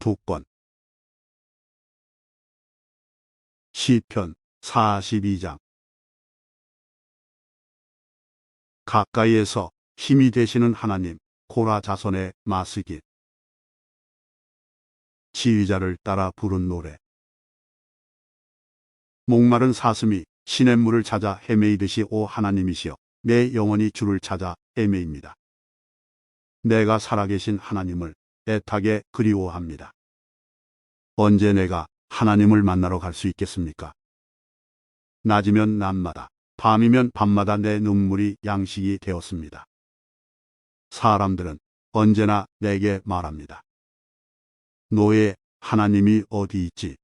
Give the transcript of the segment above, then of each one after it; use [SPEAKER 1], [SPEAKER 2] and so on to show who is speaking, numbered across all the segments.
[SPEAKER 1] 2권 시편 42장. 가까이에서 힘이 되시는 하나님, 고라 자손의 마스길. 지휘자를 따라 부른 노래. 목마른 사슴이 시냇물을 찾아 헤매이듯이 오 하나님이시여, 내 영혼이 주를 찾아 헤매입니다. 내가 살아계신 하나님을 애타게 그리워합니다. 언제 내가 하나님을 만나러 갈 수 있겠습니까? 낮이면 낮마다, 밤이면 밤마다 내 눈물이 양식이 되었습니다. 사람들은 언제나 내게 말합니다. 너의 하나님이 어디 있지?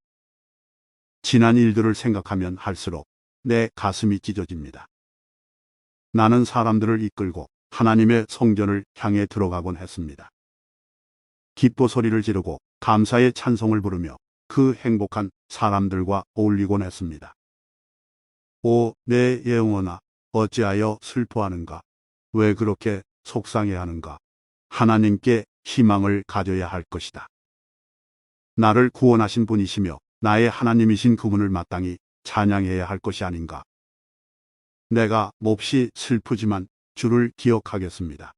[SPEAKER 1] 지난 일들을 생각하면 할수록 내 가슴이 찢어집니다. 나는 사람들을 이끌고 하나님의 성전을 향해 들어가곤 했습니다. 기뻐 소리를 지르고 감사의 찬송을 부르며 그 행복한 사람들과 어울리곤 했습니다. 오, 내 영혼아, 어찌하여 슬퍼하는가? 왜 그렇게 속상해하는가? 하나님께 희망을 가져야 할 것이다. 나를 구원하신 분이시며 나의 하나님이신 그분을 마땅히 찬양해야 할 것이 아닌가? 내가 몹시 슬프지만 주를 기억하겠습니다.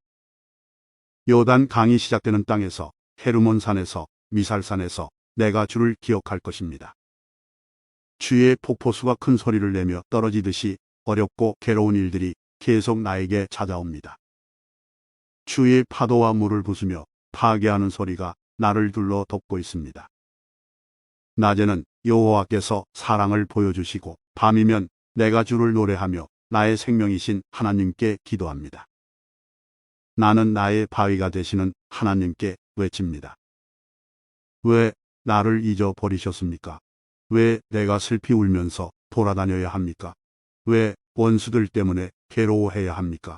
[SPEAKER 1] 요단 강이 시작되는 땅에서, 헤르몬 산에서, 미살산에서 내가 주를 기억할 것입니다. 주의 폭포수가 큰 소리를 내며 떨어지듯이 어렵고 괴로운 일들이 계속 나에게 찾아옵니다. 주의 파도와 물을 부수며 파괴하는 소리가 나를 둘러 덮고 있습니다. 낮에는 여호와께서 사랑을 보여주시고 밤이면 내가 주를 노래하며 나의 생명이신 하나님께 기도합니다. 나는 나의 바위가 되시는 하나님께 외칩니다. 왜 나를 잊어버리셨습니까? 왜 내가 슬피 울면서 돌아다녀야 합니까? 왜 원수들 때문에 괴로워해야 합니까?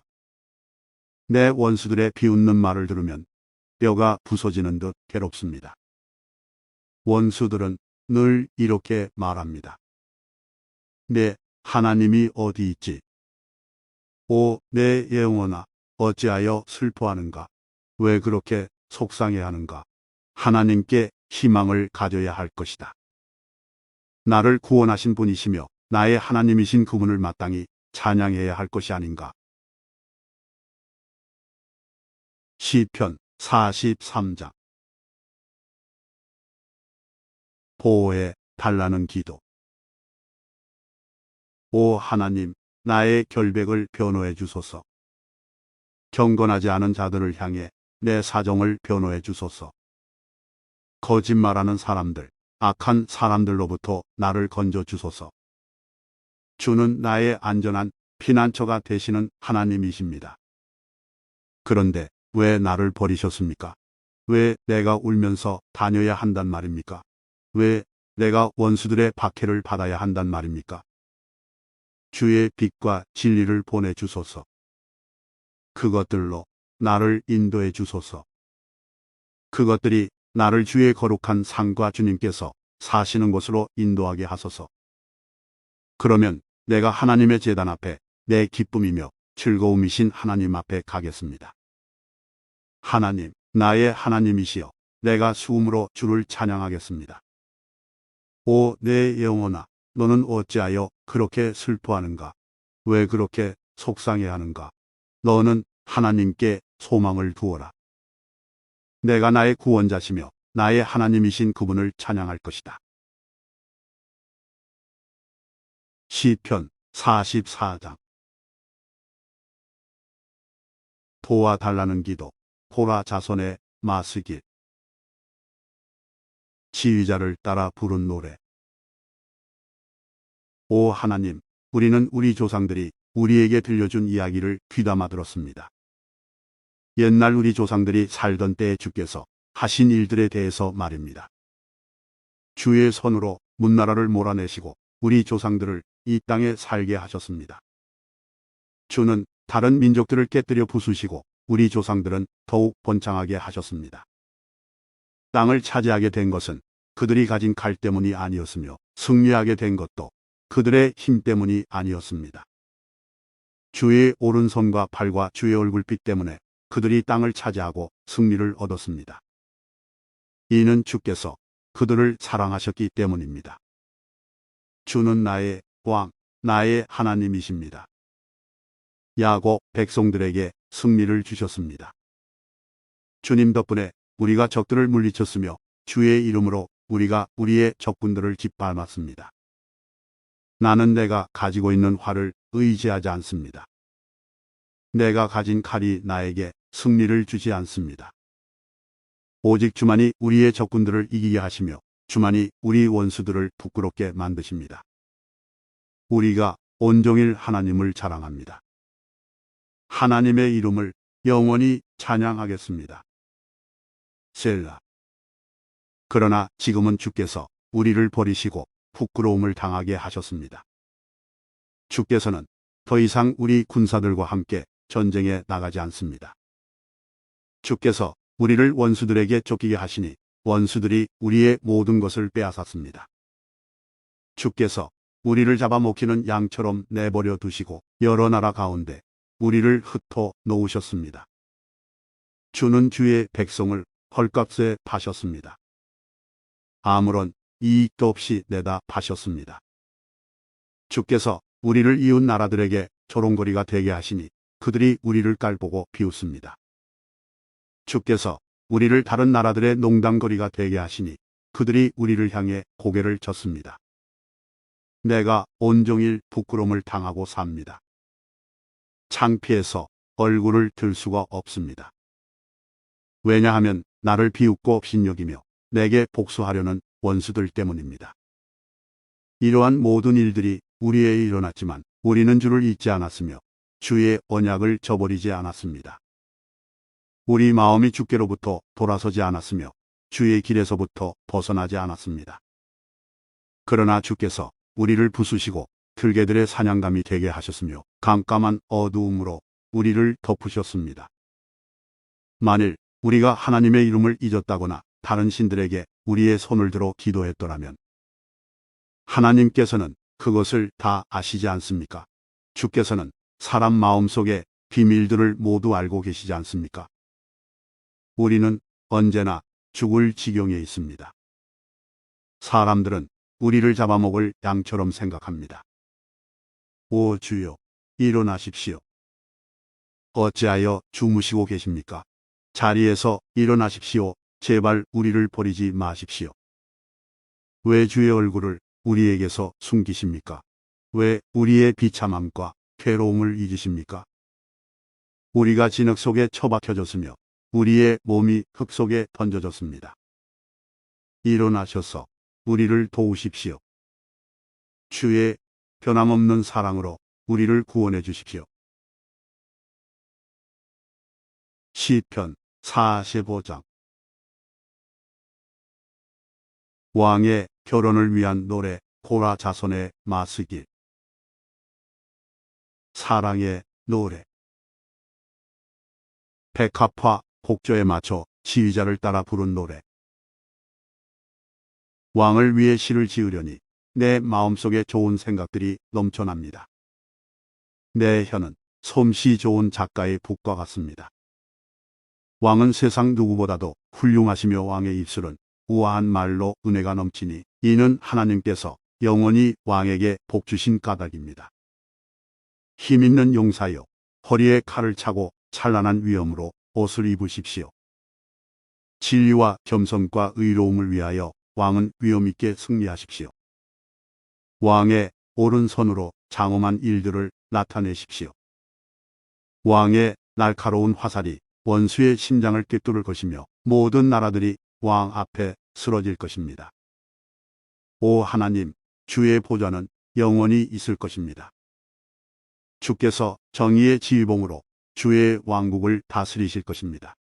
[SPEAKER 1] 내 원수들의 비웃는 말을 들으면 뼈가 부서지는 듯 괴롭습니다. 원수들은 늘 이렇게 말합니다. 내 하나님이 어디 있지? 오, 내 영혼아, 어찌하여 슬퍼하는가? 왜 그렇게 속상해하는가? 하나님께 희망을 가져야 할 것이다. 나를 구원하신 분이시며 나의 하나님이신 그분을 마땅히 찬양해야 할 것이 아닌가? 시편 43장. 보호해 달라는 기도. 오 하나님, 나의 결백을 변호해 주소서. 경건하지 않은 자들을 향해 내 사정을 변호해 주소서. 거짓말하는 사람들, 악한 사람들로부터 나를 건져 주소서. 주는 나의 안전한 피난처가 되시는 하나님이십니다. 그런데 왜 나를 버리셨습니까? 왜 내가 울면서 다녀야 한단 말입니까? 왜 내가 원수들의 박해를 받아야 한단 말입니까? 주의 빛과 진리를 보내주소서. 그것들로 나를 인도해 주소서. 그것들이 나를 주의 거룩한 상과 주님께서 사시는 곳으로 인도하게 하소서. 그러면 내가 하나님의 제단 앞에 내 기쁨이며 즐거움이신 하나님 앞에 가겠습니다. 하나님, 나의 하나님이시여, 내가 수음으로 주를 찬양하겠습니다. 오, 내 영혼아, 너는 어찌하여 그렇게 슬퍼하는가? 왜 그렇게 속상해하는가? 너는 하나님께 소망을 두어라. 내가 나의 구원자시며 나의 하나님이신 그분을 찬양할 것이다. 시편 44장. 도와달라는 기도. 고라 자손의 마스길. 지휘자를 따라 부른 노래. 오 하나님, 우리는 우리 조상들이 우리에게 들려준 이야기를 귀담아 들었습니다. 옛날 우리 조상들이 살던 때에 주께서 하신 일들에 대해서 말입니다. 주의 손으로 문나라를 몰아내시고 우리 조상들을 이 땅에 살게 하셨습니다. 주는 다른 민족들을 깨뜨려 부수시고 우리 조상들은 더욱 번창하게 하셨습니다. 땅을 차지하게 된 것은 그들이 가진 칼 때문이 아니었으며 승리하게 된 것도 그들의 힘 때문이 아니었습니다. 주의 오른손과 팔과 주의 얼굴빛 때문에 그들이 땅을 차지하고 승리를 얻었습니다. 이는 주께서 그들을 사랑하셨기 때문입니다. 주는 나의 왕, 나의 하나님이십니다. 야곱 백성들에게 승리를 주셨습니다. 주님 덕분에 우리가 적들을 물리쳤으며 주의 이름으로 우리가 우리의 적군들을 짓밟았습니다. 나는 내가 가지고 있는 활을 의지하지 않습니다. 내가 가진 칼이 나에게 승리를 주지 않습니다. 오직 주만이 우리의 적군들을 이기게 하시며 주만이 우리 원수들을 부끄럽게 만드십니다. 우리가 온종일 하나님을 자랑합니다. 하나님의 이름을 영원히 찬양하겠습니다. 셀라. 그러나 지금은 주께서 우리를 버리시고 부끄러움을 당하게 하셨습니다. 주께서는 더 이상 우리 군사들과 함께 전쟁에 나가지 않습니다. 주께서 우리를 원수들에게 쫓기게 하시니 원수들이 우리의 모든 것을 빼앗았습니다. 주께서 우리를 잡아먹히는 양처럼 내버려 두시고 여러 나라 가운데 우리를 흩어 놓으셨습니다. 주는 주의 백성을 헐값에 파셨습니다. 아무런 이익도 없이 내다 파셨습니다. 주께서 우리를 이웃 나라들에게 조롱거리가 되게 하시니 그들이 우리를 깔보고 비웃습니다. 주께서 우리를 다른 나라들의 농담거리가 되게 하시니 그들이 우리를 향해 고개를 젓습니다. 내가 온종일 부끄러움을 당하고 삽니다. 창피해서 얼굴을 들 수가 없습니다. 왜냐하면 나를 비웃고 업신여기며 내게 복수하려는 원수들 때문입니다. 이러한 모든 일들이 우리에게 일어났지만 우리는 주를 잊지 않았으며 주의 언약을 저버리지 않았습니다. 우리 마음이 주께로부터 돌아서지 않았으며 주의 길에서부터 벗어나지 않았습니다. 그러나 주께서 우리를 부수시고 들개들의 사냥감이 되게 하셨으며 깜깜한 어두움으로 우리를 덮으셨습니다. 만일 우리가 하나님의 이름을 잊었다거나 다른 신들에게 우리의 손을 들어 기도했더라면 하나님께서는 그것을 다 아시지 않습니까? 주께서는 사람 마음속의 비밀들을 모두 알고 계시지 않습니까? 우리는 언제나 죽을 지경에 있습니다. 사람들은 우리를 잡아먹을 양처럼 생각합니다. 오 주여, 일어나십시오. 어찌하여 주무시고 계십니까? 자리에서 일어나십시오. 제발 우리를 버리지 마십시오. 왜 주의 얼굴을 우리에게서 숨기십니까? 왜 우리의 비참함과 괴로움을 잊으십니까? 우리가 진흙 속에 처박혀졌으며 우리의 몸이 흙 속에 던져졌습니다. 일어나셔서 우리를 도우십시오. 주의 변함없는 사랑으로 우리를 구원해 주십시오. 시편 45장. 왕의 결혼을 위한 노래. 고라 자손의 마스길. 사랑의 노래. 백합화 곡조에 맞춰 지휘자를 따라 부른 노래. 왕을 위해 시를 지으려니 내 마음속에 좋은 생각들이 넘쳐납니다. 내 혀는 솜씨 좋은 작가의 붓과 같습니다. 왕은 세상 누구보다도 훌륭하시며 왕의 입술은 우아한 말로 은혜가 넘치니 이는 하나님께서 영원히 왕에게 복 주신 까닭입니다. 힘있는 용사여, 허리에 칼을 차고 찬란한 위엄으로 옷을 입으십시오. 진리와 겸손과 의로움을 위하여 왕은 위엄있게 승리하십시오. 왕의 오른손으로 장엄한 일들을 나타내십시오. 왕의 날카로운 화살이 원수의 심장을 꿰뚫을 것이며 모든 나라들이 왕 앞에 쓰러질 것입니다. 오 하나님, 주의 보좌는 영원히 있을 것입니다. 주께서 정의의 지휘봉으로 주의 왕국을 다스리실 것입니다.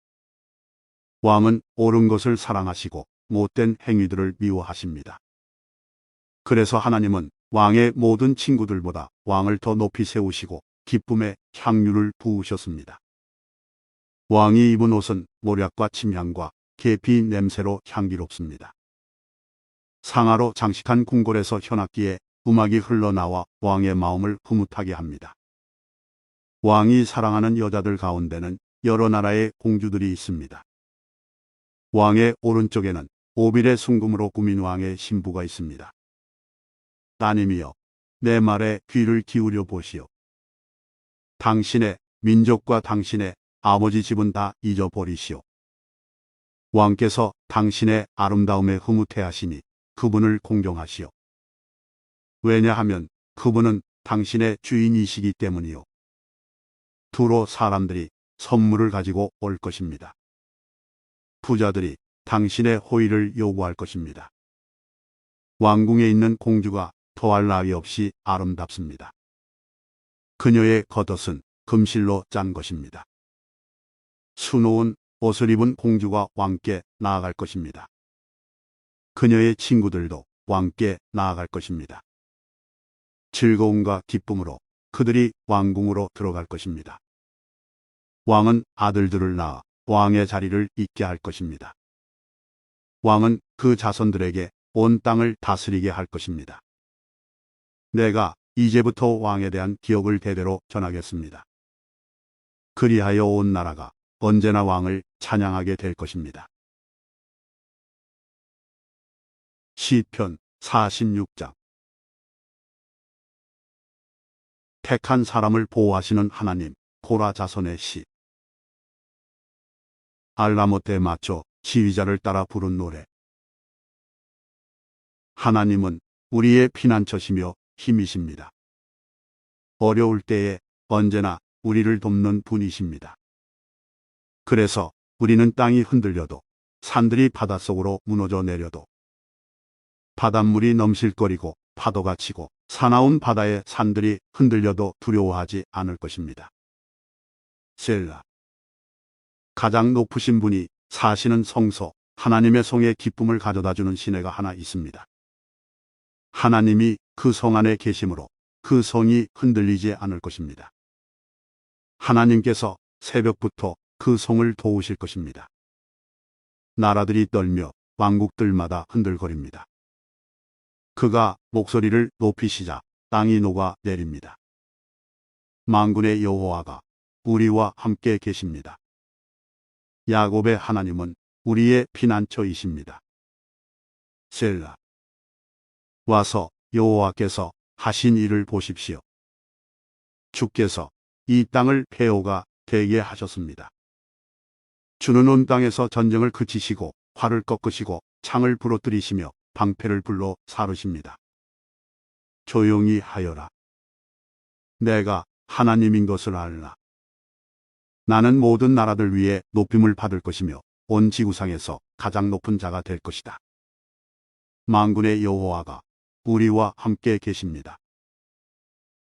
[SPEAKER 1] 왕은 옳은 것을 사랑하시고 못된 행위들을 미워하십니다. 그래서 하나님은 왕의 모든 친구들보다 왕을 더 높이 세우시고 기쁨의 향유를 부으셨습니다. 왕이 입은 옷은 모략과 침향과 계피 냄새로 향기롭습니다. 상아로 장식한 궁궐에서 현악기에 음악이 흘러나와 왕의 마음을 흐뭇하게 합니다. 왕이 사랑하는 여자들 가운데는 여러 나라의 공주들이 있습니다. 왕의 오른쪽에는 오빌의 순금으로 꾸민 왕의 신부가 있습니다. 따님이여, 내 말에 귀를 기울여 보시오. 당신의 민족과 당신의 아버지 집은 다 잊어버리시오. 왕께서 당신의 아름다움에 흐뭇해하시니 그분을 공경하시오. 왜냐하면 그분은 당신의 주인이시기 때문이요. 두로 사람들이 선물을 가지고 올 것입니다. 부자들이 당신의 호의를 요구할 것입니다. 왕궁에 있는 공주가 더할 나위 없이 아름답습니다. 그녀의 겉옷은 금실로 짠 것입니다. 수놓은 옷을 입은 공주가 왕께 나아갈 것입니다. 그녀의 친구들도 왕께 나아갈 것입니다. 즐거움과 기쁨으로 그들이 왕궁으로 들어갈 것입니다. 왕은 아들들을 낳아 왕의 자리를 잇게 할 것입니다. 왕은 그 자손들에게 온 땅을 다스리게 할 것입니다. 내가 이제부터 왕에 대한 기억을 대대로 전하겠습니다. 그리하여 온 나라가 언제나 왕을 찬양하게 될 것입니다. 시편 46장. 택한 사람을 보호하시는 하나님, 고라 자손의 시. 알라못에 맞춰 지휘자를 따라 부른 노래. 하나님은 우리의 피난처시며 힘이십니다. 어려울 때에 언제나 우리를 돕는 분이십니다. 그래서 우리는 땅이 흔들려도, 산들이 바닷속으로 무너져 내려도, 바닷물이 넘실거리고 파도가 치고 사나운 바다의 산들이 흔들려도 두려워하지 않을 것입니다. 셀라. 가장 높으신 분이 사시는 성소, 하나님의 성에 기쁨을 가져다주는 시내가 하나 있습니다. 하나님이 그 성 안에 계심으로 그 성이 흔들리지 않을 것입니다. 하나님께서 새벽부터 그 성을 도우실 것입니다. 나라들이 떨며 왕국들마다 흔들거립니다. 그가 목소리를 높이시자 땅이 녹아 내립니다. 만군의 여호와가 우리와 함께 계십니다. 야곱의 하나님은 우리의 피난처이십니다. 셀라. 와서 여호와께서 하신 일을 보십시오. 주께서 이 땅을 폐허가 되게 하셨습니다. 주는 온 땅에서 전쟁을 그치시고 활을 꺾으시고 창을 부러뜨리시며 방패를 불러 사르십니다. 조용히 하여라. 내가 하나님인 것을 알라. 나는 모든 나라들 위에 높임을 받을 것이며 온 지구상에서 가장 높은 자가 될 것이다. 만군의 여호와가 우리와 함께 계십니다.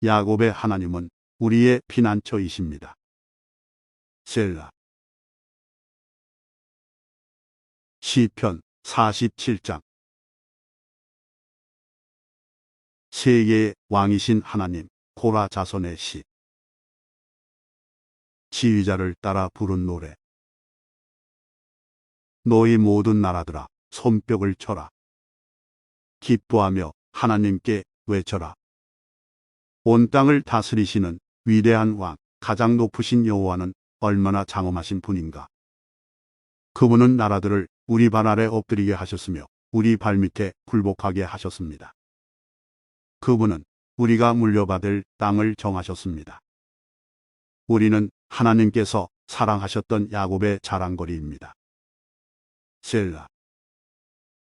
[SPEAKER 1] 야곱의 하나님은 우리의 피난처이십니다. 셀라. 시편 47장. 세계의 왕이신 하나님, 고라 자손의 시. 지휘자를 따라 부른 노래. 너희 모든 나라들아, 손뼉을 쳐라. 기뻐하며 하나님께 외쳐라. 온 땅을 다스리시는 위대한 왕, 가장 높으신 여호와는 얼마나 장엄하신 분인가. 그분은 나라들을 우리 발 아래 엎드리게 하셨으며 우리 발밑에 굴복하게 하셨습니다. 그분은 우리가 물려받을 땅을 정하셨습니다. 우리는 하나님께서 사랑하셨던 야곱의 자랑거리입니다. 셀라.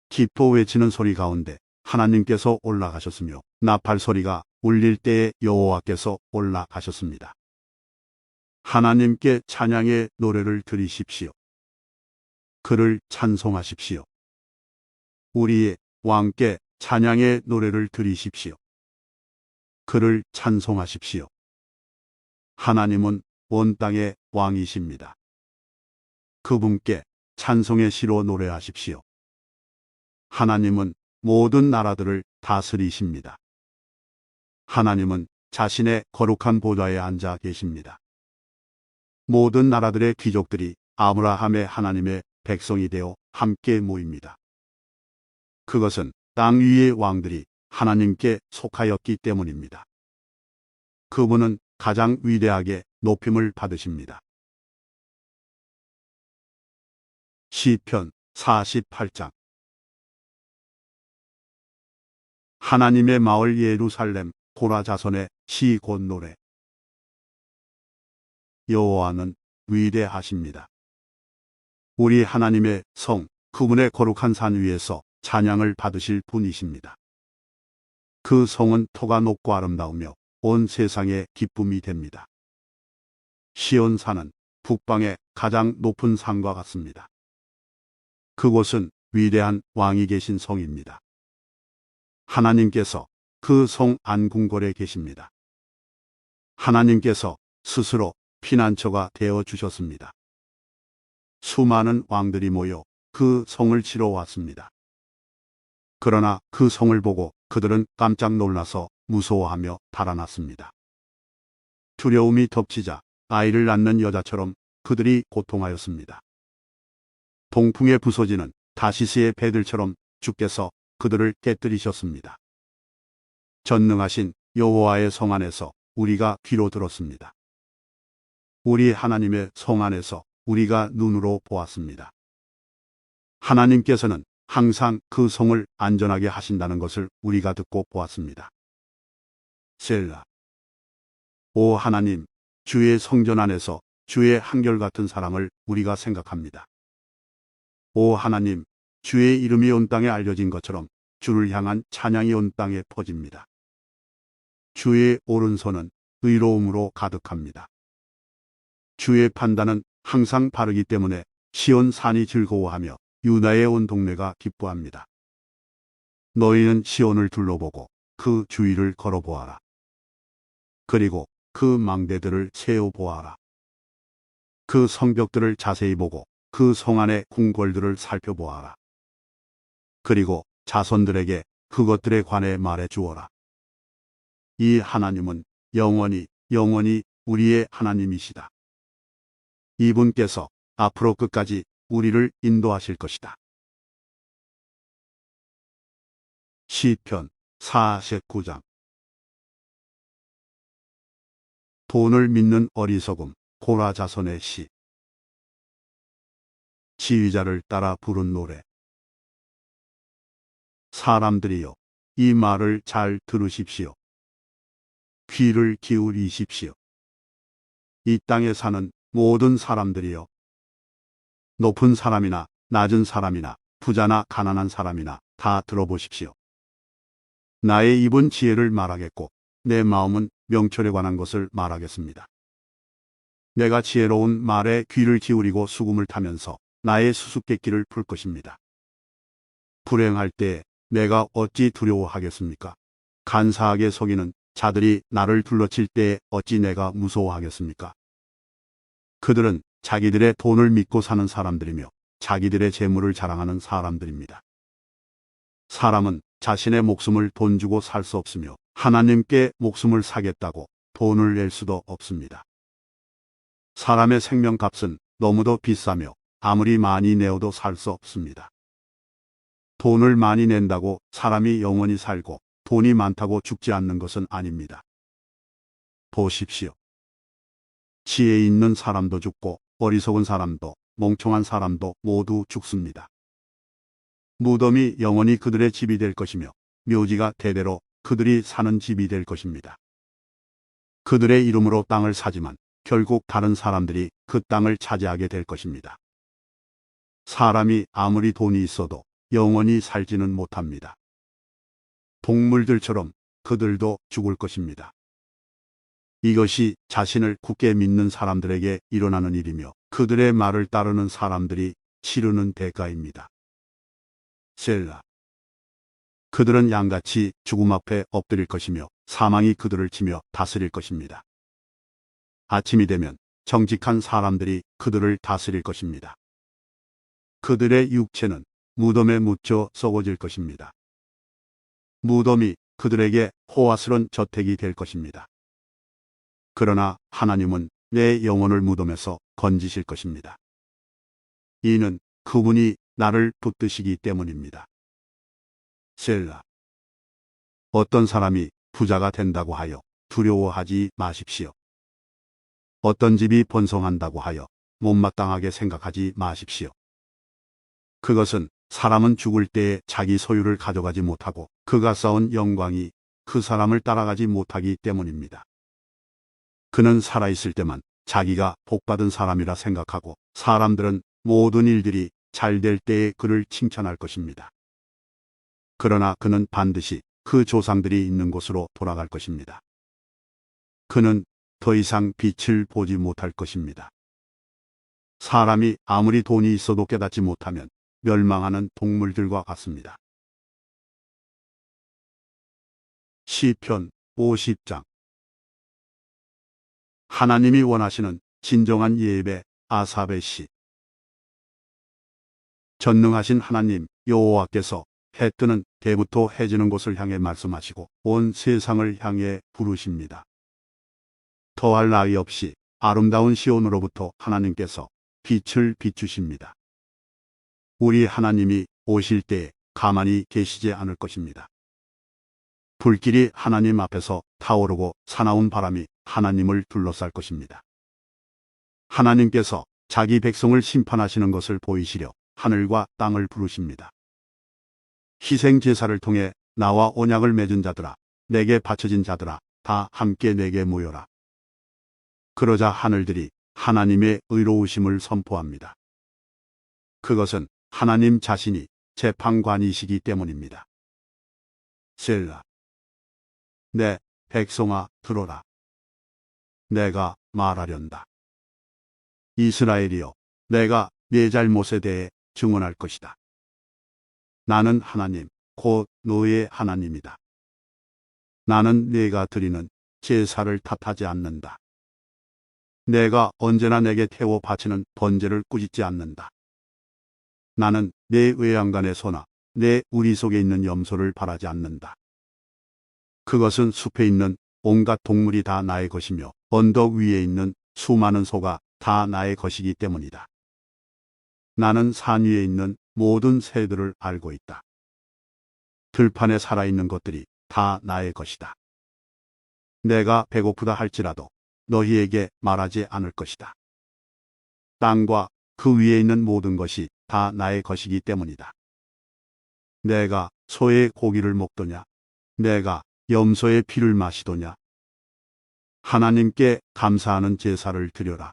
[SPEAKER 1] 기뻐 외치는 소리 가운데 하나님께서 올라가셨으며 나팔 소리가 울릴 때에 여호와께서 올라가셨습니다. 하나님께 찬양의 노래를 드리십시오. 그를 찬송하십시오. 우리의 왕께 찬양의 노래를 드리십시오. 그를 찬송하십시오. 하나님은 온 땅의 왕이십니다. 그분께 찬송의 시로 노래하십시오. 하나님은 모든 나라들을 다스리십니다. 하나님은 자신의 거룩한 보좌에 앉아 계십니다. 모든 나라들의 귀족들이 아브라함의 하나님의 백성이 되어 함께 모입니다. 그것은 땅 위의 왕들이 하나님께 속하였기 때문입니다. 그분은 가장 위대하게 높임을 받으십니다. 시편 48장. 하나님의 마을 예루살렘 고라 자손의 시 곧 노래. 여호와는 위대하십니다. 우리 하나님의 성, 그분의 거룩한 산 위에서 찬양을 받으실 분이십니다. 그 성은 터가 높고 아름다우며 온 세상의 기쁨이 됩니다. 시온산은 북방의 가장 높은 산과 같습니다. 그곳은 위대한 왕이 계신 성입니다. 하나님께서 그 성 안궁궐에 계십니다. 하나님께서 스스로 피난처가 되어 주셨습니다. 수많은 왕들이 모여 그 성을 치러 왔습니다. 그러나 그 성을 보고 그들은 깜짝 놀라서 무서워하며 달아났습니다. 두려움이 덮치자 아이를 낳는 여자처럼 그들이 고통하였습니다. 동풍에 부서지는 다시스의 배들처럼 주께서 그들을 깨뜨리셨습니다. 전능하신 여호와의 성 안에서 우리가 귀로 들었습니다. 우리 하나님의 성 안에서 우리가 눈으로 보았습니다. 하나님께서는 항상 그 성을 안전하게 하신다는 것을 우리가 듣고 보았습니다. 셀라. 오 하나님, 주의 성전 안에서 주의 한결같은 사랑을 우리가 생각합니다. 오 하나님, 주의 이름이 온 땅에 알려진 것처럼 주를 향한 찬양이 온 땅에 퍼집니다. 주의 오른손은 의로움으로 가득합니다. 주의 판단은 항상 바르기 때문에 시온 산이 즐거워하며 유다의 온 동네가 기뻐합니다. 너희는 시온을 둘러보고 그 주위를 걸어보아라. 그리고 그 망대들을 세어보아라. 그 성벽들을 자세히 보고 그 성 안의 궁궐들을 살펴보아라. 그리고 자손들에게 그것들에 관해 말해 주어라. 이 하나님은 영원히 우리의 하나님이시다. 이분께서 앞으로 끝까지 우리를 인도하실 것이다. 시편 49장. 돈을 믿는 어리석음, 고라 자손의 시. 지휘자를 따라 부른 노래. 사람들이여, 이 말을 잘 들으십시오. 귀를 기울이십시오. 이 땅에 사는 모든 사람들이여, 높은 사람이나 낮은 사람이나 부자나 가난한 사람이나 다 들어보십시오. 나의 입은 지혜를 말하겠고 내 마음은 명철에 관한 것을 말하겠습니다. 내가 지혜로운 말에 귀를 기울이고 수금을 타면서 나의 수수께끼를 풀 것입니다. 불행할 때 내가 어찌 두려워하겠습니까? 간사하게 속이는 자들이 나를 둘러칠 때에 어찌 내가 무서워하겠습니까? 그들은 자기들의 돈을 믿고 사는 사람들이며 자기들의 재물을 자랑하는 사람들입니다. 사람은 자신의 목숨을 돈 주고 살 수 없으며 하나님께 목숨을 사겠다고 돈을 낼 수도 없습니다. 사람의 생명값은 너무도 비싸며 아무리 많이 내어도 살 수 없습니다. 돈을 많이 낸다고 사람이 영원히 살고 돈이 많다고 죽지 않는 것은 아닙니다. 보십시오. 지혜 있는 사람도 죽고 어리석은 사람도 멍청한 사람도 모두 죽습니다. 무덤이 영원히 그들의 집이 될 것이며 묘지가 대대로 그들이 사는 집이 될 것입니다. 그들의 이름으로 땅을 사지만 결국 다른 사람들이 그 땅을 차지하게 될 것입니다. 사람이 아무리 돈이 있어도 영원히 살지는 못합니다. 동물들처럼 그들도 죽을 것입니다. 이것이 자신을 굳게 믿는 사람들에게 일어나는 일이며 그들의 말을 따르는 사람들이 치르는 대가입니다. 셀라. 그들은 양같이 죽음 앞에 엎드릴 것이며 사망이 그들을 치며 다스릴 것입니다. 아침이 되면 정직한 사람들이 그들을 다스릴 것입니다. 그들의 육체는 무덤에 묻혀 썩어질 것입니다. 무덤이 그들에게 호화스런 저택이 될 것입니다. 그러나 하나님은 내 영혼을 무덤에서 건지실 것입니다. 이는 그분이 나를 붙드시기 때문입니다. 셀라. 어떤 사람이 부자가 된다고 하여 두려워하지 마십시오. 어떤 집이 번성한다고 하여 못마땅하게 생각하지 마십시오. 그것은 사람은 죽을 때에 자기 소유를 가져가지 못하고 그가 쌓은 영광이 그 사람을 따라가지 못하기 때문입니다. 그는 살아있을 때만 자기가 복받은 사람이라 생각하고 사람들은 모든 일들이 잘 될 때에 그를 칭찬할 것입니다. 그러나 그는 반드시 그 조상들이 있는 곳으로 돌아갈 것입니다. 그는 더 이상 빛을 보지 못할 것입니다. 사람이 아무리 돈이 있어도 깨닫지 못하면 멸망하는 동물들과 같습니다. 시편 50장. 하나님이 원하시는 진정한 예배. 아삽의 시. 전능하신 하나님 여호와께서 해 뜨는 때부터 해 지는 곳을 향해 말씀하시고 온 세상을 향해 부르십니다. 더할 나위 없이 아름다운 시온으로부터 하나님께서 빛을 비추십니다. 우리 하나님이 오실 때에 가만히 계시지 않을 것입니다. 불길이 하나님 앞에서 타오르고 사나운 바람이 하나님을 둘러쌀 것입니다. 하나님께서 자기 백성을 심판하시는 것을 보이시려 하늘과 땅을 부르십니다. 희생 제사를 통해 나와 언약을 맺은 자들아, 내게 바쳐진 자들아, 다 함께 내게 모여라. 그러자 하늘들이 하나님의 의로우심을 선포합니다. 그것은 하나님 자신이 재판관이시기 때문입니다. 셀라. 내 백성아 들어라. 내가 말하련다. 이스라엘이여, 내가 네 잘못에 대해 증언할 것이다. 나는 하나님, 곧 너의 하나님이다. 나는 네가 드리는 제사를 탓하지 않는다. 내가 언제나 내게 태워 바치는 번제를 꾸짖지 않는다. 나는 내 외양간의 소나 내 우리 속에 있는 염소를 바라지 않는다. 그것은 숲에 있는 온갖 동물이 다 나의 것이며 언덕 위에 있는 수많은 소가 다 나의 것이기 때문이다. 나는 산 위에 있는 모든 새들을 알고 있다. 들판에 살아있는 것들이 다 나의 것이다. 내가 배고프다 할지라도 너희에게 말하지 않을 것이다. 땅과 그 위에 있는 모든 것이 다 나의 것이기 때문이다. 내가 소의 고기를 먹더냐? 내가 염소의 피를 마시더냐? 하나님께 감사하는 제사를 드려라.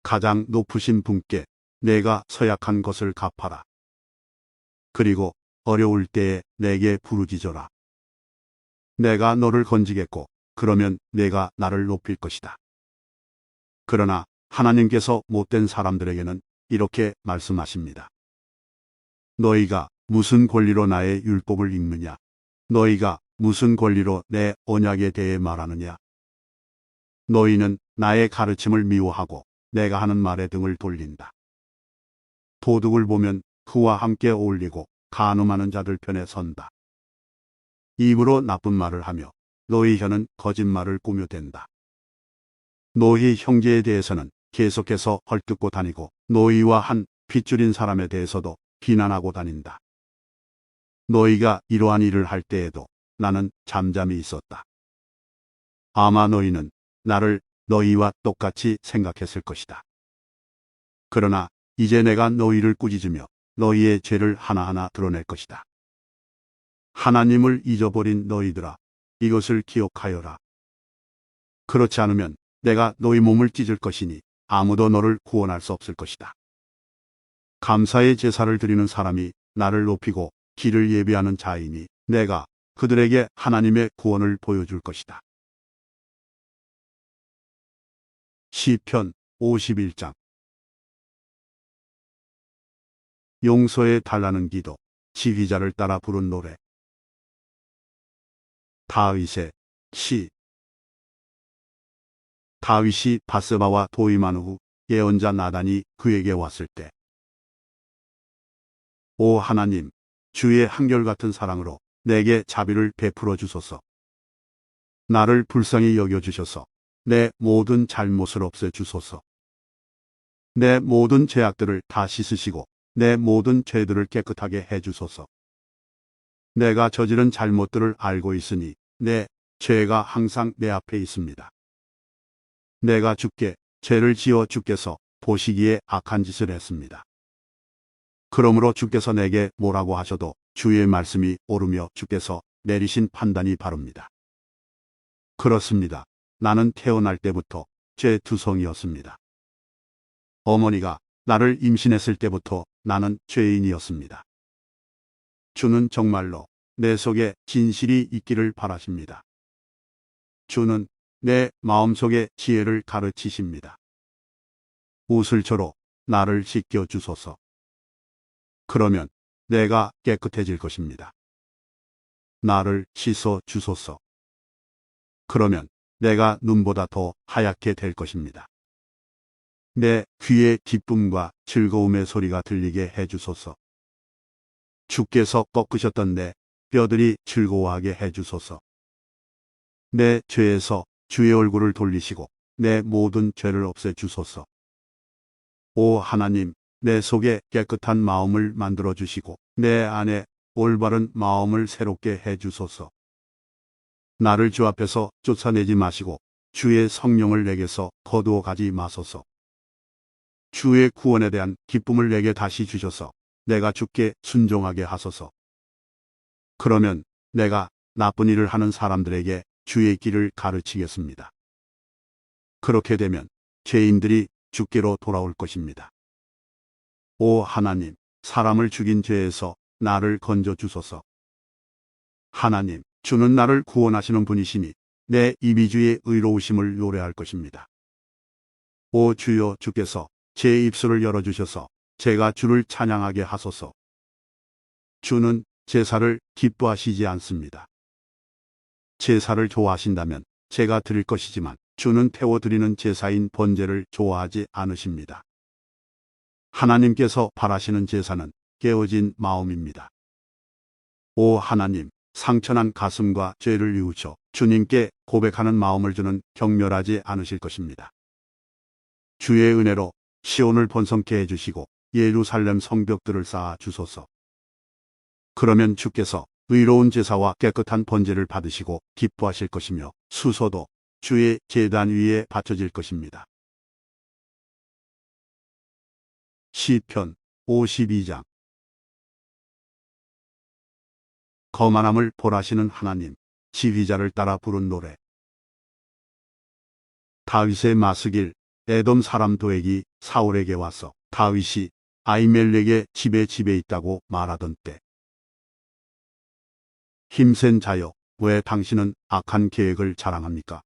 [SPEAKER 1] 가장 높으신 분께 내가 서약한 것을 갚아라. 그리고 어려울 때에 내게 부르짖어라. 내가 너를 건지겠고 그러면 내가 나를 높일 것이다. 그러나 하나님께서 못된 사람들에게는 이렇게 말씀하십니다. 너희가 무슨 권리로 나의 율법을 읽느냐? 너희가 무슨 권리로 내 언약에 대해 말하느냐? 너희는 나의 가르침을 미워하고 내가 하는 말에 등을 돌린다. 도둑을 보면 그와 함께 어울리고 간음하는 자들 편에 선다. 입으로 나쁜 말을 하며 너희 혀는 거짓말을 꾸며댄다. 너희 형제에 대해서는 계속해서 헐뜯고 다니고 너희와 한 핏줄인 사람에 대해서도 비난하고 다닌다. 너희가 이러한 일을 할 때에도 나는 잠잠히 있었다. 아마 너희는 나를 너희와 똑같이 생각했을 것이다. 그러나 이제 내가 너희를 꾸짖으며 너희의 죄를 하나하나 드러낼 것이다. 하나님을 잊어버린 너희들아, 이것을 기억하여라. 그렇지 않으면 내가 너희 몸을 찢을 것이니 아무도 너를 구원할 수 없을 것이다. 감사의 제사를 드리는 사람이 나를 높이고 길을 예비하는 자이니 내가 그들에게 하나님의 구원을 보여줄 것이다. 시편 51장. 용서에 달라는 기도. 지휘자를 따라 부른 노래. 다윗의 시. 다윗이 바스바와 도임한 후 예언자 나단이 그에게 왔을 때, 오 하나님, 주의 한결같은 사랑으로 내게 자비를 베풀어 주소서. 나를 불쌍히 여겨 주셔서 내 모든 잘못을 없애 주소서. 내 모든 죄악들을 다 씻으시고 내 모든 죄들을 깨끗하게 해 주소서. 내가 저지른 잘못들을 알고 있으니 내 죄가 항상 내 앞에 있습니다. 내가 주께 죄를 지어 주께서 보시기에 악한 짓을 했습니다. 그러므로 주께서 내게 뭐라고 하셔도 주의 말씀이 옳으며 주께서 내리신 판단이 바릅니다. 그렇습니다. 나는 태어날 때부터 죄투성이었습니다. 어머니가 나를 임신했을 때부터 나는 죄인이었습니다. 주는 정말로 내 속에 진실이 있기를 바라십니다. 주는 내 마음속에 지혜를 가르치십니다. 우슬초로 나를 씻겨 주소서. 그러면 내가 깨끗해질 것입니다. 나를 씻어 주소서. 그러면 내가 눈보다 더 하얗게 될 것입니다. 내 귀에 기쁨과 즐거움의 소리가 들리게 해 주소서. 주께서 꺾으셨던 내 뼈들이 즐거워하게 해 주소서. 내 죄에서 주의 얼굴을 돌리시고 내 모든 죄를 없애 주소서. 오 하나님, 내 속에 깨끗한 마음을 만들어 주시고 내 안에 올바른 마음을 새롭게 해 주소서. 나를 주 앞에서 쫓아내지 마시고 주의 성령을 내게서 거두어 가지 마소서. 주의 구원에 대한 기쁨을 내게 다시 주셔서 내가 주께 순종하게 하소서. 그러면 내가 나쁜 일을 하는 사람들에게 주의 길을 가르치겠습니다. 그렇게 되면 죄인들이 주께로 돌아올 것입니다. 오 하나님, 사람을 죽인 죄에서 나를 건져 주소서. 하나님, 주는 나를 구원하시는 분이시니 내 입이 주의 의로우심을 노래할 것입니다. 오 주여, 주께서 제 입술을 열어주셔서 제가 주를 찬양하게 하소서. 주는 제사를 기뻐하시지 않습니다. 제사를 좋아하신다면 제가 드릴 것이지만 주는 태워드리는 제사인 번제를 좋아하지 않으십니다. 하나님께서 바라시는 제사는 깨어진 마음입니다. 오 하나님, 상처난 가슴과 죄를 뉘우쳐 주님께 고백하는 마음을 주는 경멸하지 않으실 것입니다. 주의 은혜로 시온을 번성케 해주시고 예루살렘 성벽들을 쌓아 주소서. 그러면 주께서 의로운 제사와 깨끗한 번제를 받으시고 기뻐하실 것이며 수소도 주의 제단 위에 바쳐질 것입니다. 시편 52장. 거만함을 벌하시는 하나님, 지휘자를 따라 부른 노래. 다윗의 마스길, 에돔 사람 도액이 사울에게 와서 다윗이 아히멜렉의 집에 있다고 말하던 때, 힘센 자여, 왜 당신은 악한 계획을 자랑합니까?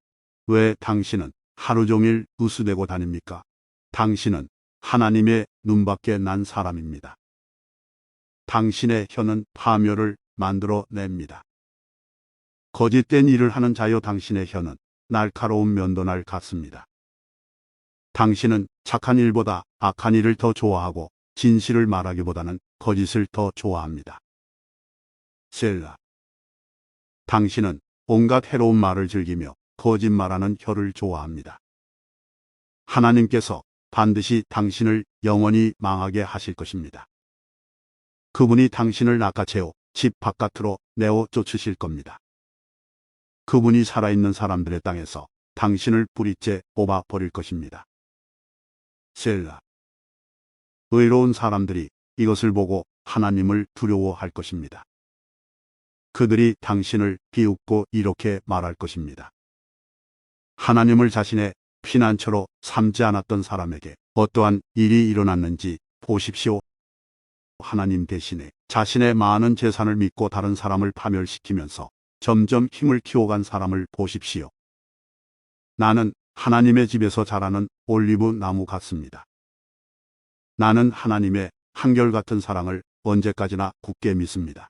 [SPEAKER 1] 왜 당신은 하루 종일 우스대고 다닙니까? 당신은 하나님의 눈밖에 난 사람입니다. 당신의 혀는 파멸을 만들어 냅니다. 거짓된 일을 하는 자여, 당신의 혀는 날카로운 면도날 같습니다. 당신은 착한 일보다 악한 일을 더 좋아하고 진실을 말하기보다는 거짓을 더 좋아합니다. 셀라. 당신은 온갖 해로운 말을 즐기며 거짓말하는 혀를 좋아합니다. 하나님께서 반드시 당신을 영원히 망하게 하실 것입니다. 그분이 당신을 낚아채어 집 바깥으로 내어 쫓으실 겁니다. 그분이 살아있는 사람들의 땅에서 당신을 뿌리째 뽑아 버릴 것입니다. 셀라. 의로운 사람들이 이것을 보고 하나님을 두려워할 것입니다. 그들이 당신을 비웃고 이렇게 말할 것입니다. 하나님을 자신의 피난처로 삼지 않았던 사람에게 어떠한 일이 일어났는지 보십시오. 하나님 대신에 자신의 많은 재산을 믿고 다른 사람을 파멸시키면서 점점 힘을 키워간 사람을 보십시오. 나는 하나님의 집에서 자라는 올리브 나무 같습니다. 나는 하나님의 한결같은 사랑을 언제까지나 굳게 믿습니다.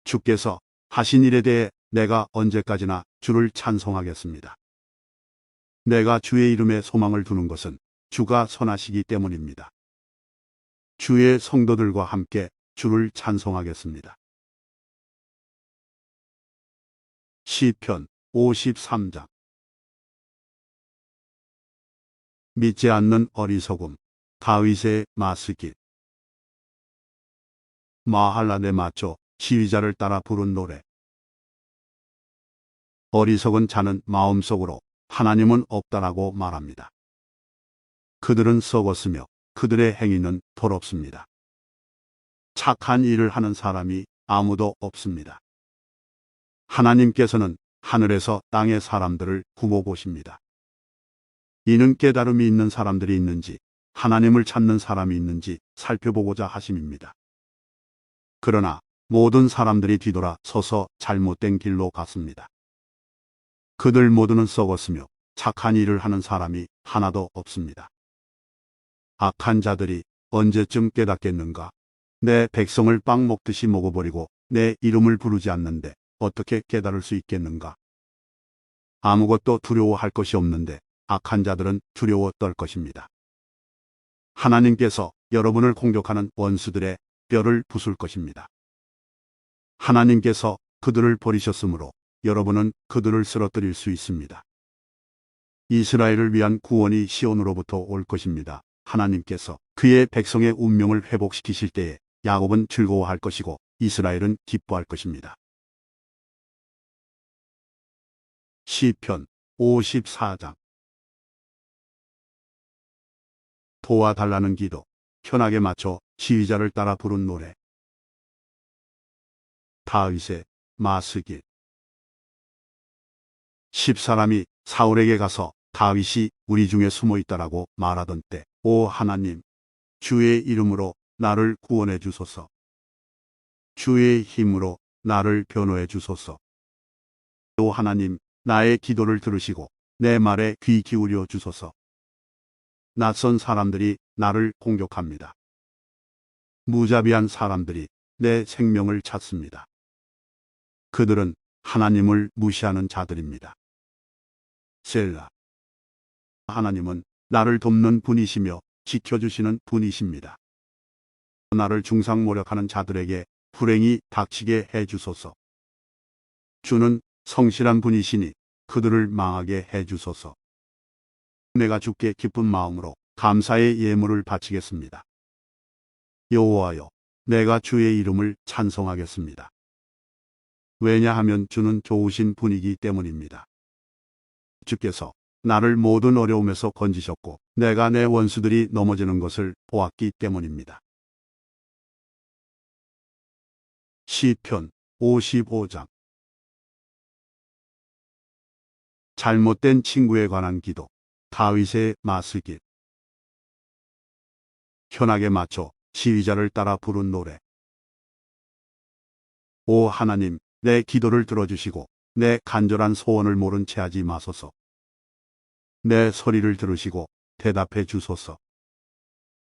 [SPEAKER 1] 주께서 하신 일에 대해 내가 언제까지나 주를 찬송하겠습니다. 내가 주의 이름에 소망을 두는 것은 주가 선하시기 때문입니다. 주의 성도들과 함께 주를 찬송하겠습니다. 시편 53장. 믿지 않는 어리석음, 다윗의 마스길. 마할란에 맞춰 지휘자를 따라 부른 노래. 어리석은 자는 마음속으로 하나님은 없다라고 말합니다. 그들은 썩었으며 그들의 행위는 더럽습니다. 착한 일을 하는 사람이 아무도 없습니다. 하나님께서는 하늘에서 땅의 사람들을 두고 보십니다. 이는 깨달음이 있는 사람들이 있는지 하나님을 찾는 사람이 있는지 살펴보고자 하심입니다. 그러나 모든 사람들이 뒤돌아 서서 잘못된 길로 갔습니다. 그들 모두는 썩었으며 착한 일을 하는 사람이 하나도 없습니다. 악한 자들이 언제쯤 깨닫겠는가? 내 백성을 빵 먹듯이 먹어버리고 내 이름을 부르지 않는데 어떻게 깨달을 수 있겠는가? 아무것도 두려워할 것이 없는데 악한 자들은 두려워 떨 것입니다. 하나님께서 여러분을 공격하는 원수들의 뼈를 부술 것입니다. 하나님께서 그들을 버리셨으므로 여러분은 그들을 쓰러뜨릴 수 있습니다. 이스라엘을 위한 구원이 시온으로부터 올 것입니다. 하나님께서 그의 백성의 운명을 회복시키실 때에 야곱은 즐거워할 것이고 이스라엘은 기뻐할 것입니다. 시편 54장. 도와달라는 기도, 현악에 맞춰 지휘자를 따라 부른 노래. 다윗의 마스길. 10사람이 사울에게 가서 다윗이 우리 중에 숨어 있다라고 말하던 때, 오 하나님, 주의 이름으로 나를 구원해 주소서. 주의 힘으로 나를 변호해 주소서. 오 하나님, 나의 기도를 들으시고 내 말에 귀 기울여 주소서. 낯선 사람들이 나를 공격합니다. 무자비한 사람들이 내 생명을 찾습니다. 그들은 하나님을 무시하는 자들입니다. 셀라. 하나님은 나를 돕는 분이시며 지켜주시는 분이십니다. 나를 중상모략하는 자들에게 불행이 닥치게 해 주소서. 주는 성실한 분이시니 그들을 망하게 해 주소서. 내가 주께 기쁜 마음으로 감사의 예물을 바치겠습니다. 여호와여, 내가 주의 이름을 찬송하겠습니다. 왜냐하면 주는 좋으신 분이기 때문입니다. 주께서 나를 모든 어려움에서 건지셨고 내가 내 원수들이 넘어지는 것을 보았기 때문입니다. 시편 55장. 잘못된 친구에 관한 기도, 다윗의 마스길. 현악에 맞춰 지휘자를 따라 부른 노래. 오 하나님, 내 기도를 들어주시고 내 간절한 소원을 모른 채 하지 마소서. 내 소리를 들으시고 대답해 주소서.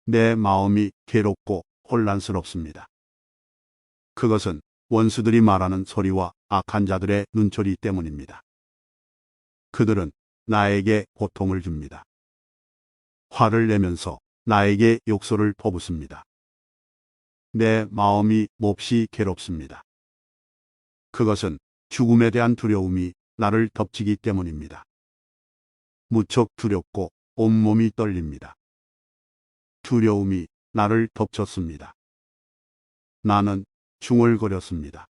[SPEAKER 1] 내 마음이 괴롭고 혼란스럽습니다. 그것은 원수들이 말하는 소리와 악한 자들의 눈초리 때문입니다. 그들은 나에게 고통을 줍니다. 화를 내면서 나에게 욕설을 퍼붓습니다. 내 마음이 몹시 괴롭습니다. 그것은 죽음에 대한 두려움이 나를 덮치기 때문입니다. 무척 두렵고 온몸이 떨립니다. 두려움이 나를 덮쳤습니다. 나는 중얼거렸습니다.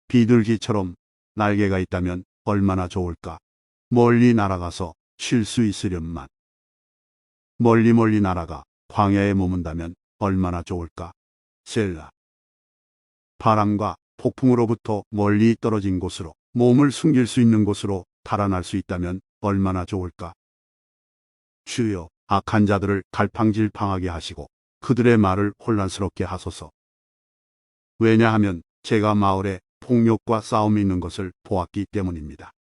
[SPEAKER 1] 비둘기처럼 날개가 있다면 얼마나 좋을까. 멀리 날아가서 쉴 수 있으련만. 멀리 멀리 날아가 광야에 머문다면 얼마나 좋을까. 셀라. 바람과 폭풍으로부터 멀리 떨어진 곳으로, 몸을 숨길 수 있는 곳으로 달아날 수 있다면 얼마나 좋을까. 주여, 악한 자들을 갈팡질팡하게 하시고 그들의 말을 혼란스럽게 하소서. 왜냐하면 제가 마을에 폭력과 싸움이 있는 것을 보았기 때문입니다.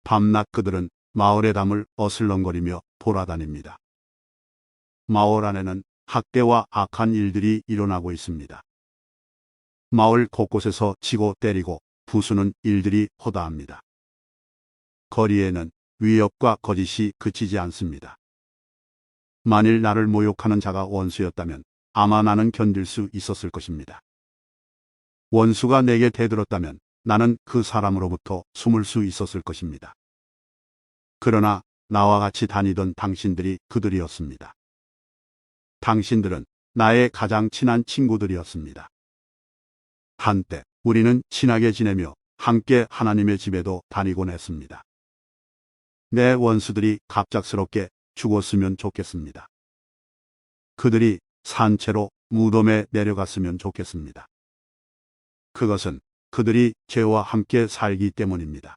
[SPEAKER 1] 밤낮 그들은 마을의 담을 어슬렁거리며 돌아다닙니다. 마을 안에는 학대와 악한 일들이 일어나고 있습니다. 마을 곳곳에서 치고 때리고 부수는 일들이 허다합니다. 거리에는 위협과 거짓이 그치지 않습니다. 만일 나를 모욕하는 자가 원수였다면 아마 나는 견딜 수 있었을 것입니다. 원수가 내게 대들었다면 나는 그 사람으로부터 숨을 수 있었을 것입니다. 그러나 나와 같이 다니던 당신들이 그들이었습니다. 당신들은 나의 가장 친한 친구들이었습니다. 한때 우리는 친하게 지내며 함께 하나님의 집에도 다니곤 했습니다. 내 원수들이 갑작스럽게 죽었으면 좋겠습니다. 그들이 산채로 무덤에 내려갔으면 좋겠습니다. 그것은 그들이 죄와 함께 살기 때문입니다.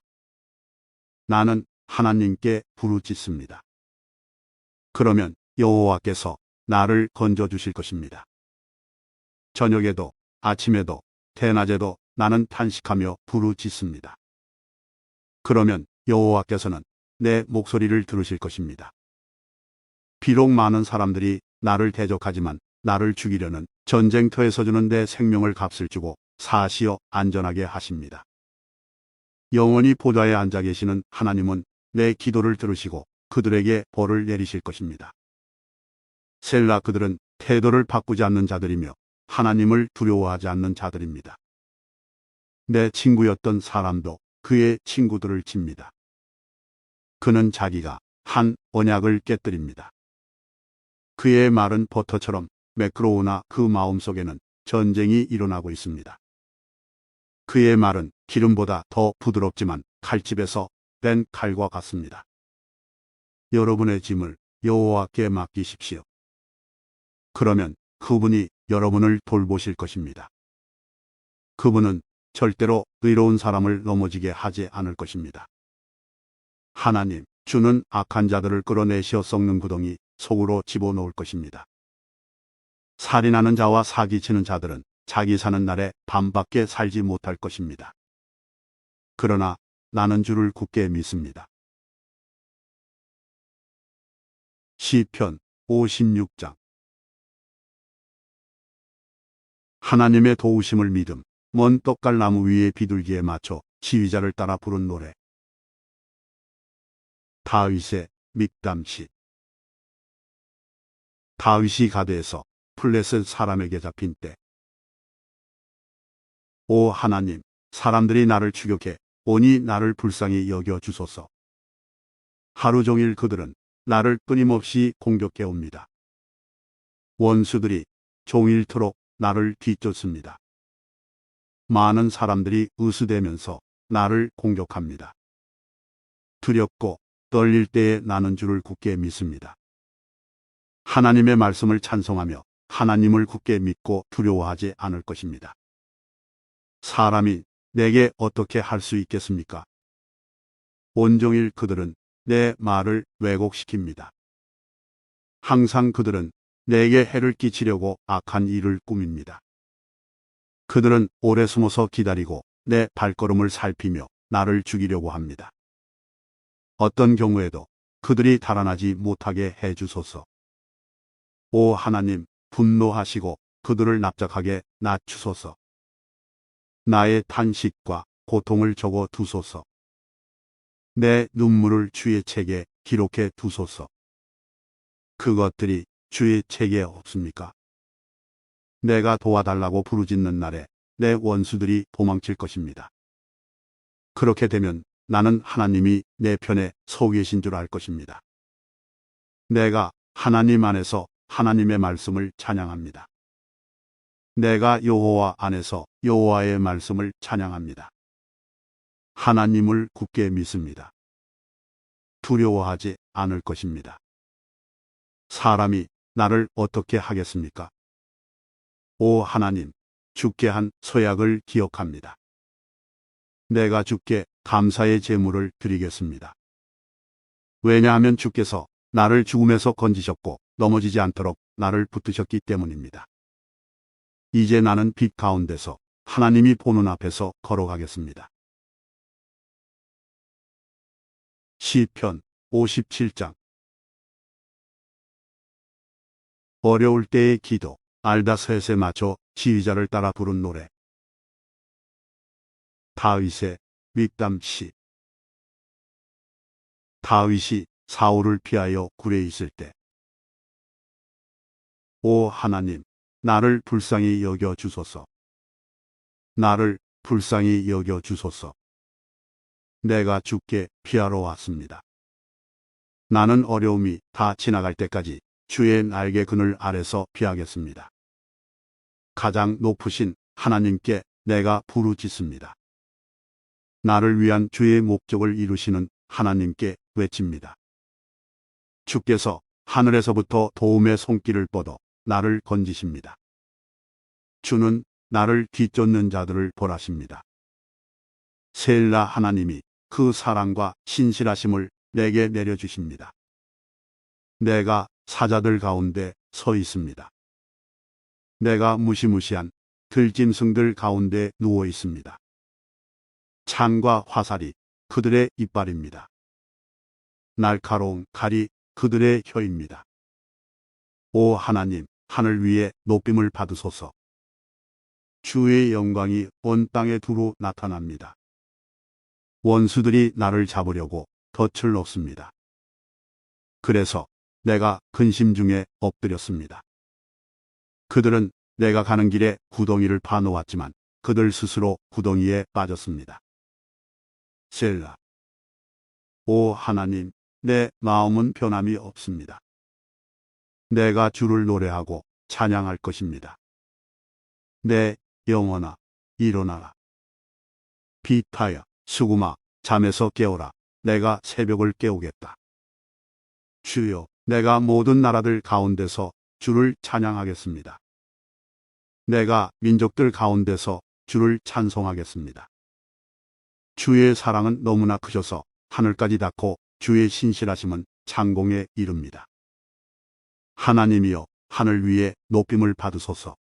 [SPEAKER 1] 나는 하나님께 부르짖습니다. 그러면 여호와께서 나를 건져주실 것입니다. 저녁에도 아침에도 대낮에도 나는 탄식하며 부르짖습니다. 그러면 여호와께서는 내 목소리를 들으실 것입니다. 비록 많은 사람들이 나를 대적하지만 나를 죽이려는 전쟁터에서 주는 내 생명을 값을 주고 사시어 안전하게 하십니다. 영원히 보좌에 앉아 계시는 하나님은 내 기도를 들으시고 그들에게 벌을 내리실 것입니다. 셀라, 그들은 태도를 바꾸지 않는 자들이며 하나님을 두려워하지 않는 자들입니다. 내 친구였던 사람도 그의 친구들을 칩니다. 그는 자기가 한 언약을 깨뜨립니다. 그의 말은 버터처럼 매끄러우나 그 마음속에는 전쟁이 일어나고 있습니다. 그의 말은 기름보다 더 부드럽지만 칼집에서 뺀 칼과 같습니다. 여러분의 짐을 여호와께 맡기십시오. 그러면 그분이 여러분을 돌보실 것입니다. 그분은 절대로 의로운 사람을 넘어지게 하지 않을 것입니다. 하나님, 주는 악한 자들을 끌어내시어 썩는 구덩이 속으로 집어넣을 것입니다. 살인하는 자와 사기치는 자들은 자기 사는 날에 밤밖에 살지 못할 것입니다. 그러나 나는 주를 굳게 믿습니다. 시편 56장. 하나님의 도우심을 믿음. 먼 떡갈나무 위에 비둘기에 맞춰 지휘자를 따라 부른 노래. 다윗의 믹담시. 다윗이 가드에서 플레셋 사람에게 잡힌 때. 오 하나님, 사람들이 나를 추격해 오니 나를 불쌍히 여겨 주소서. 하루 종일 그들은 나를 끊임없이 공격해 옵니다. 원수들이 종일토록 나를 뒤쫓습니다. 많은 사람들이 으스대면서 나를 공격합니다. 두렵고 떨릴 때에 나는 주를 굳게 믿습니다. 하나님의 말씀을 찬송하며 하나님을 굳게 믿고 두려워하지 않을 것입니다. 사람이 내게 어떻게 할 수 있겠습니까? 온종일 그들은 내 말을 왜곡시킵니다. 항상 그들은 내게 해를 끼치려고 악한 일을 꾸밉니다. 그들은 오래 숨어서 기다리고 내 발걸음을 살피며 나를 죽이려고 합니다. 어떤 경우에도 그들이 달아나지 못하게 해주소서. 오 하나님, 분노하시고 그들을 납작하게 낮추소서. 나의 탄식과 고통을 적어 두소서. 내 눈물을 주의 책에 기록해 두소서. 그것들이 주의 책에 없습니까? 내가 도와달라고 부르짖는 날에 내 원수들이 도망칠 것입니다. 그렇게 되면 나는 하나님이 내 편에 서 계신 줄 알 것입니다. 내가 하나님 안에서 하나님의 말씀을 찬양합니다. 내가 여호와 안에서 여호와의 말씀을 찬양합니다. 하나님을 굳게 믿습니다. 두려워하지 않을 것입니다. 사람이 나를 어떻게 하겠습니까? 오 하나님, 주께 한 서약을 기억합니다. 내가 주께 감사의 제물을 드리겠습니다. 왜냐하면 주께서 나를 죽음에서 건지셨고 넘어지지 않도록 나를 붙드셨기 때문입니다. 이제 나는 빛 가운데서 하나님이 보는 앞에서 걸어가겠습니다. 시편 57장. 어려울 때의 기도. 알다셋에 맞춰 지휘자를 따라 부른 노래. 다윗의 믹담시. 다윗이 사울을 피하여 굴에 있을 때. 오 하나님, 나를 불쌍히 여겨 주소서. 나를 불쌍히 여겨 주소서. 내가 주께 피하러 왔습니다. 나는 어려움이 다 지나갈 때까지 주의 날개 그늘 아래서 피하겠습니다. 가장 높으신 하나님께 내가 부르짖습니다. 나를 위한 주의 목적을 이루시는 하나님께 외칩니다. 주께서 하늘에서부터 도움의 손길을 뻗어 나를 건지십니다. 주는 나를 뒤쫓는 자들을 벌하십니다. 셀라. 하나님이 그 사랑과 신실하심을 내게 내려주십니다. 내가 사자들 가운데 서 있습니다. 내가 무시무시한 들짐승들 가운데 누워 있습니다. 창과 화살이 그들의 이빨입니다. 날카로운 칼이 그들의 혀입니다. 오 하나님, 하늘 위에 높임을 받으소서. 주의 영광이 온 땅에 두루 나타납니다. 원수들이 나를 잡으려고 덫을 놓습니다. 그래서 내가 근심 중에 엎드렸습니다. 그들은 내가 가는 길에 구덩이를 파놓았지만 그들 스스로 구덩이에 빠졌습니다. 셀라. 오 하나님, 내 마음은 변함이 없습니다. 내가 주를 노래하고 찬양할 것입니다. 내 영혼아, 일어나라. 비타야, 수구마, 잠에서 깨어라. 내가 새벽을 깨우겠다. 주여, 내가 모든 나라들 가운데서 주를 찬양하겠습니다. 내가 민족들 가운데서 주를 찬송하겠습니다. 주의 사랑은 너무나 크셔서 하늘까지 닿고 주의 신실하심은 창공에 이릅니다. 하나님이여, 하늘 위에 높임을 받으소서.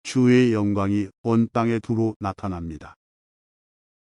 [SPEAKER 1] 주의 영광이 온 땅에 두루 나타납니다.